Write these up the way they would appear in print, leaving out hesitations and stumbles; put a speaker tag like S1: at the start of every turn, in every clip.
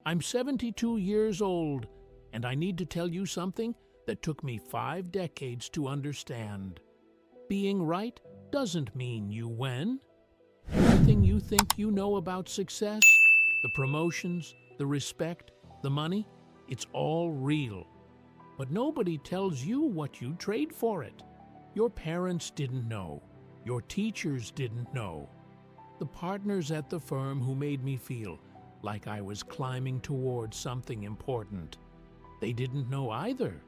S1: I'm 72 years old, and I need to tell you something that took me 5 decades to understand. Being right doesn't mean you win. Everything you think you know about success, the promotions, the respect, the money, it's all real. But nobody tells you what you trade for it. Your parents didn't know. Your teachers didn't know. The partners at the firm who made me feel like I was climbing towards something important, they didn't know either.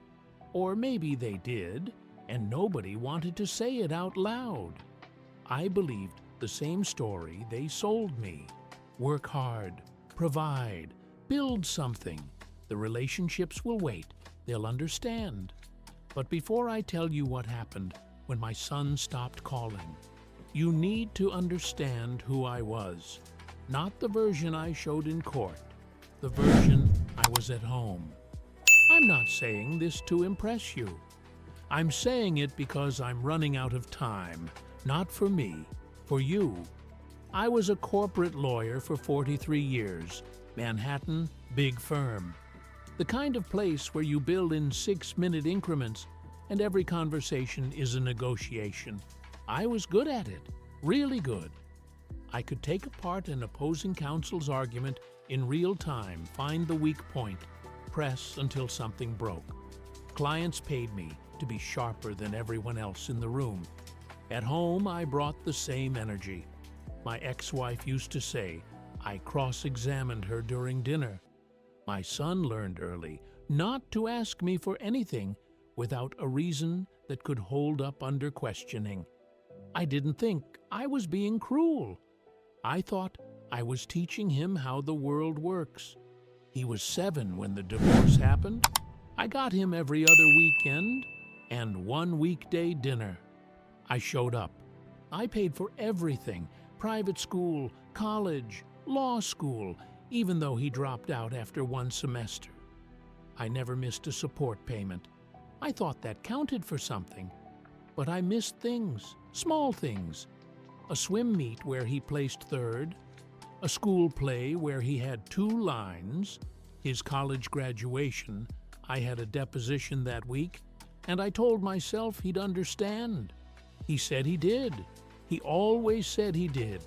S1: Or maybe they did, and nobody wanted to say it out loud. I believed the same story they sold me. Work hard, provide, build something. The relationships will wait. They'll understand. But before I tell you what happened when my son stopped calling, you need to understand who I was. Not the version I showed in court, the version I was at home. I'm not saying this to impress you. I'm saying it because I'm running out of time. Not for me, for you. I was a corporate lawyer for 43 years. Manhattan, big firm. The kind of place where you bill in 6-minute increments and every conversation is a negotiation. I was good at it, really good. I could take apart an opposing counsel's argument in real time, find the weak point, press until something broke. Clients paid me to be sharper than everyone else in the room. At home, I brought the same energy. My ex-wife used to say, I cross-examined her during dinner. My son learned early not to ask me for anything without a reason that could hold up under questioning. I didn't think I was being cruel. I thought I was teaching him how the world works. He was 7 when the divorce happened. I got him every other weekend and 1 weekday dinner. I showed up. I paid for everything, private school, college, law school, even though he dropped out after 1 semester. I never missed a support payment. I thought that counted for something. But I missed things, small things. A swim meet where he placed 3rd, a school play where he had 2 lines, his college graduation. I had a deposition that week, and I told myself he'd understand. He said he did. He always said he did.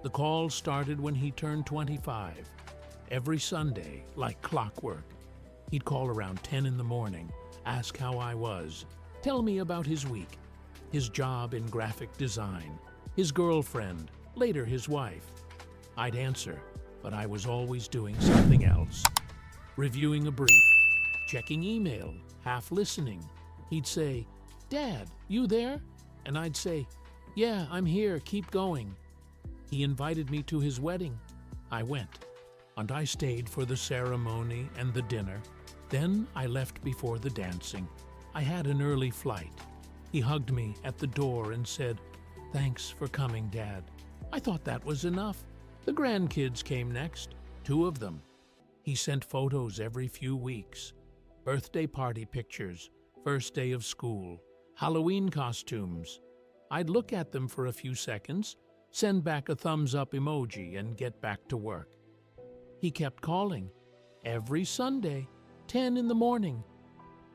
S1: The call started when he turned 25. Every Sunday, like clockwork. He'd call around 10 in the morning, ask how I was, tell me about his week, his job in graphic design, his girlfriend, later his wife. I'd answer, but I was always doing something else. Reviewing a brief, checking email, half listening. He'd say, Dad, you there? And I'd say, yeah, I'm here, keep going. He invited me to his wedding. I went, and I stayed for the ceremony and the dinner. Then I left before the dancing. I had an early flight. He hugged me at the door and said, thanks for coming, Dad. I thought that was enough. The grandkids came next, 2 of them. He sent photos every few weeks, birthday party pictures, first day of school, Halloween costumes. I'd look at them for a few seconds, send back a thumbs up emoji, and get back to work. He kept calling, every Sunday, 10 in the morning.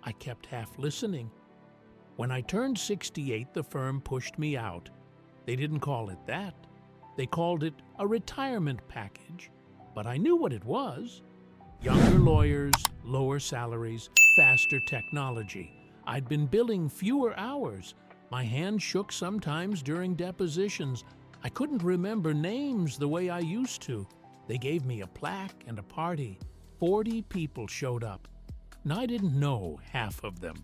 S1: I kept half listening. When I turned 68, the firm pushed me out. They didn't call it that. They called it a retirement package, but I knew what it was. Younger lawyers, lower salaries, faster technology. I'd been billing fewer hours. My hand shook sometimes during depositions. I couldn't remember names the way I used to. They gave me a plaque and a party. 40 people showed up, and I didn't know half of them.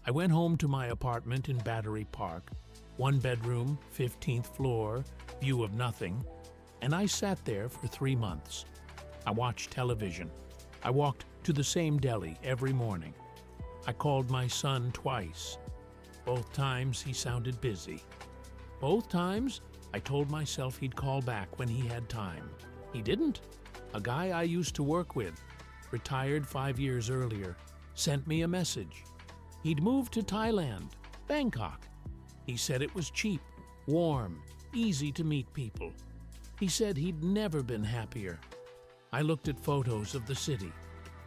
S1: I went home to my apartment in Battery Park, 1 bedroom, 15th floor, view of nothing, and I sat there for 3 months. I watched television. I walked to the same deli every morning. I called my son twice. Both times he sounded busy. Both times I told myself he'd call back when he had time. He didn't. A guy I used to work with, retired 5 years earlier, sent me a message. He'd moved to Thailand, Bangkok. He said it was cheap, warm, easy to meet people. He said he'd never been happier. I looked at photos of the city,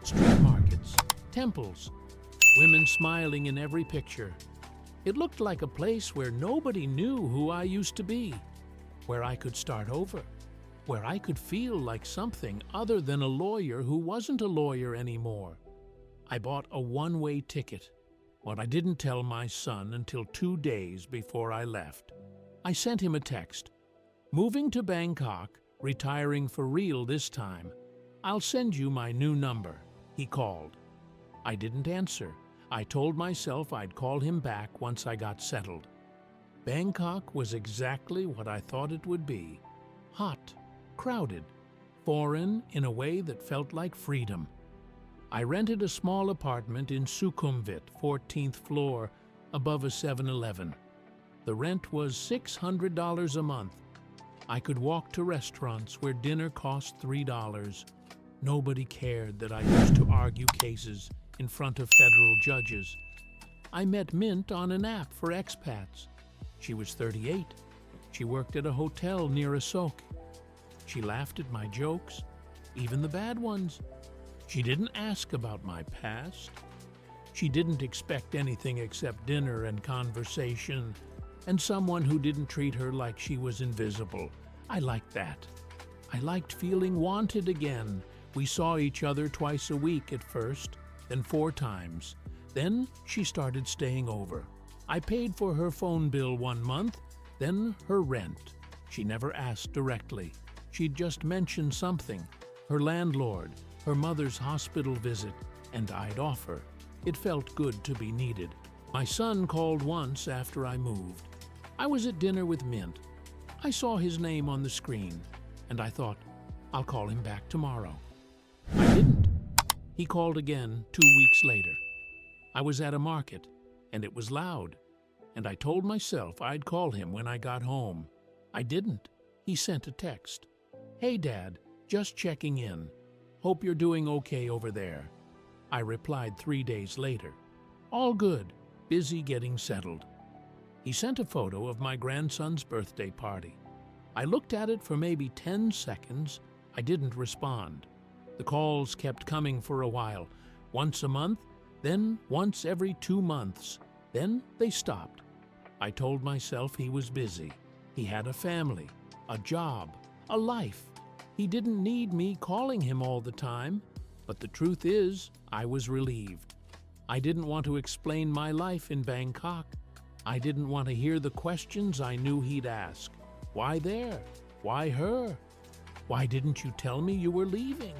S1: street markets, temples, women smiling in every picture. It looked like a place where nobody knew who I used to be, where I could start over, where I could feel like something other than a lawyer who wasn't a lawyer anymore. I bought a one-way ticket, but I didn't tell my son until 2 days before I left. I sent him a text. Moving to Bangkok, retiring for real this time. I'll send you my new number, he called. I didn't answer. I told myself I'd call him back once I got settled. Bangkok was exactly what I thought it would be. Hot, crowded, foreign in a way that felt like freedom. I rented a small apartment in Sukhumvit, 14th floor, above a 7-Eleven. The rent was $600 a month. I could walk to restaurants where dinner cost $3. Nobody cared that I used to argue cases in front of federal judges. I met Mint on an app for expats. She was 38. She worked at a hotel near Asok. She laughed at my jokes, even the bad ones. She didn't ask about my past. She didn't expect anything except dinner and conversation, and someone who didn't treat her like she was invisible. I liked that. I liked feeling wanted again. We saw each other twice a week at first, then 4 times. Then she started staying over. I paid for her phone bill 1 month, then her rent. She never asked directly. She'd just mention something, her landlord, her mother's hospital visit, and I'd offer. It felt good to be needed. My son called once after I moved. I was at dinner with Mint. I saw his name on the screen, and I thought, I'll call him back tomorrow. I didn't. He called again 2 weeks later. I was at a market, and it was loud, and I told myself I'd call him when I got home. I didn't. He sent a text. Hey, Dad, just checking in. Hope you're doing okay over there. I replied 3 days later. All good, busy getting settled. He sent a photo of my grandson's birthday party. I looked at it for maybe 10 seconds. I didn't respond. The calls kept coming for a while, once a month, then once every 2 months. Then they stopped. I told myself he was busy. He had a family, a job, a life. He didn't need me calling him all the time, but the truth is, I was relieved. I didn't want to explain my life in Bangkok. I didn't want to hear the questions I knew he'd ask. Why there? Why her? Why didn't you tell me you were leaving?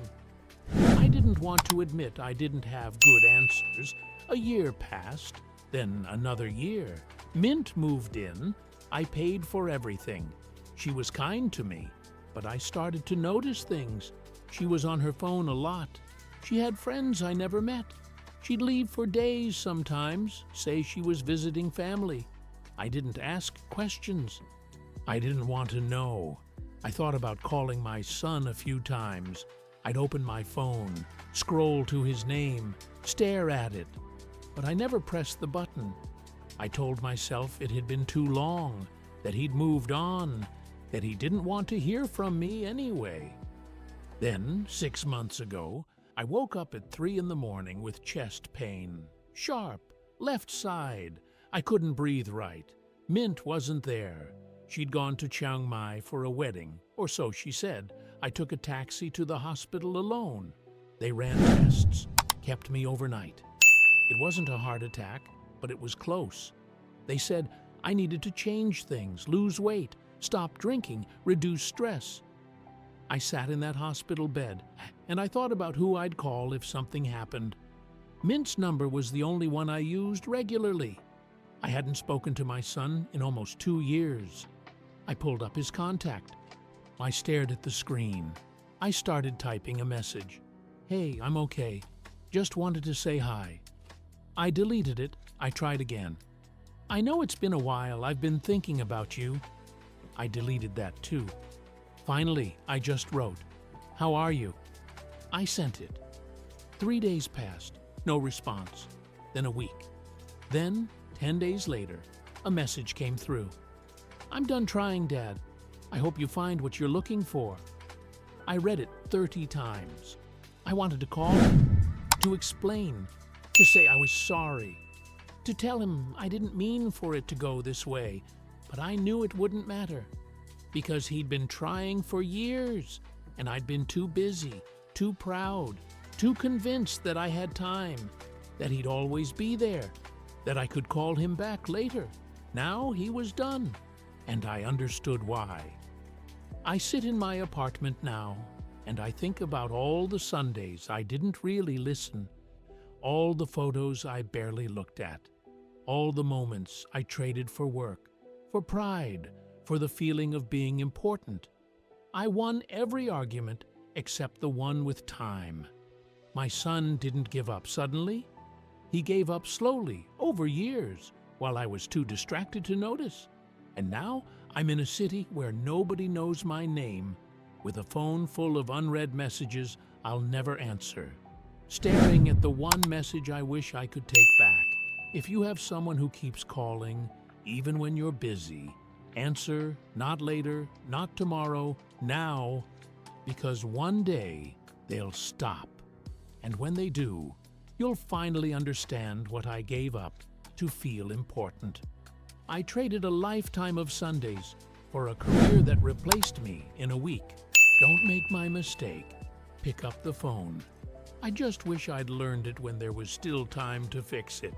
S1: I didn't want to admit I didn't have good answers. A year passed, then another year. Mint moved in. I paid for everything. She was kind to me, but I started to notice things. She was on her phone a lot. She had friends I never met. She'd leave for days sometimes, say she was visiting family. I didn't ask questions. I didn't want to know. I thought about calling my son a few times. I'd open my phone, scroll to his name, stare at it. But I never pressed the button. I told myself it had been too long, that he'd moved on, that he didn't want to hear from me anyway. Then, 6 months ago, I woke up at 3 in the morning with chest pain. Sharp, left side. I couldn't breathe right. Mint wasn't there. She'd gone to Chiang Mai for a wedding, or so she said. I took a taxi to the hospital alone. They ran tests, kept me overnight. It wasn't a heart attack, but it was close. They said I needed to change things, lose weight, stop drinking, reduce stress. I sat in that hospital bed, and I thought about who I'd call if something happened. Mint's number was the only one I used regularly. I hadn't spoken to my son in almost 2 years. I pulled up his contact. I stared at the screen. I started typing a message. Hey, I'm okay. Just wanted to say hi. I deleted it. I tried again. I know it's been a while. I've been thinking about you. I deleted that too. Finally, I just wrote, how are you? I sent it. 3 days passed. No response. Then a week. Then, 10 days later, a message came through. I'm done trying, Dad. I hope you find what you're looking for. I read it 30 times. I wanted to call him, to explain, to say I was sorry, to tell him I didn't mean for it to go this way, but I knew it wouldn't matter, because he'd been trying for years, and I'd been too busy, too proud, too convinced that I had time, that he'd always be there, that I could call him back later. Now he was done, and I understood why. I sit in my apartment now, and I think about all the Sundays I didn't really listen, all the photos I barely looked at, all the moments I traded for work, for pride, for the feeling of being important. I won every argument except the one with time. My son didn't give up suddenly. He gave up slowly, over years, while I was too distracted to notice. And now I'm in a city where nobody knows my name, with a phone full of unread messages I'll never answer, staring at the one message I wish I could take back. If you have someone who keeps calling, even when you're busy, answer, not later, not tomorrow, now, because one day they'll stop. And when they do, you'll finally understand what I gave up to feel important. I traded a lifetime of Sundays for a career that replaced me in a week. Don't make my mistake. Pick up the phone. I just wish I'd learned it when there was still time to fix it.